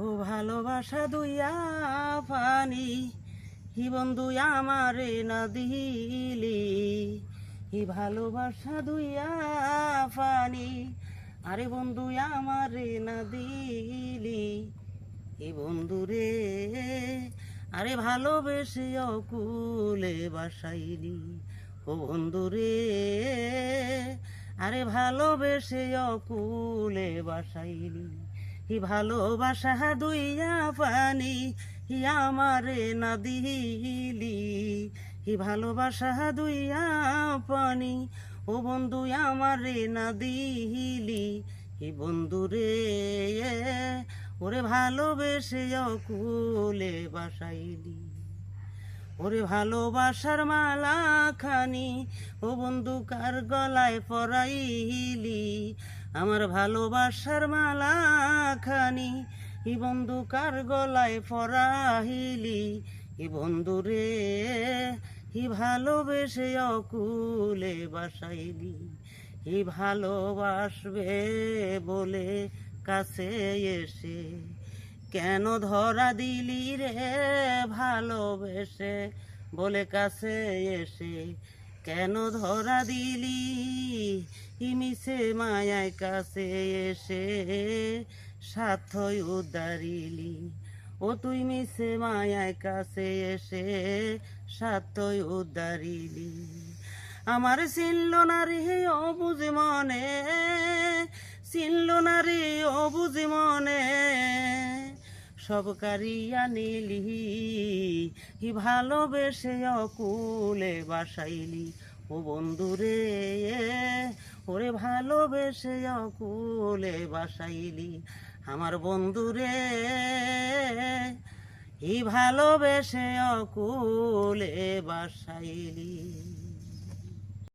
ও ভালোবাসা দুইয়া পানি হি বন্ধু আমারে না দিলি, হি ভালোবাসা দুইয়া পানি আরে বন্ধু আমারে না দিলি, হি বন্ধু রে আরে ভালোবেসে অকুলে বাসাইলি, ও বন্ধু রে আরে ভালোবেসে অকুলে বাসাইলি, হি ভালোবাসা দুইয়া পানি হি আমারে না দিলি, হি ভালোবাসা দুইয়া পানি ও বন্ধু আমারে না দিলি, হি বন্ধু রে ওরে ভালোবেসে অকুলে বাসাইলি। ওরে ভালোবাসার মালা খানি ও বন্ধু কার গলায় পরাইলি, আমার ভালোবাসার মালা খানি ই বন্ধু কার গলায় পরাইলি, ই বন্ধু রে হি ভালোবেসে অকুলে বাসাইলি, হি ভালোবাসবে বলে কাছে এসে কেন ধরা দিলি রে, ভালোবেসে বলে কাছে এসে কেন ধরা দিলি, মিছে মায়ায় কাছে এসে স্বার্থই উদ্ধারিলি, ও তুই মিছে মায়ায় কাছে এসে স্বার্থই উদ্ধারিলি। আমার চিনল না রে অবুঝ মনে, চিনল না রে অবুঝ মনে, সব কারিয়া নিলি হি ভালোবেসে অকুলে বাসাইলি, ও বন্ধু রে ওরে ভালোবেসে অকুলে বাসাইলি, আমার বন্ধু রে হি ভালোবেসে অকুলে বাসাইলি।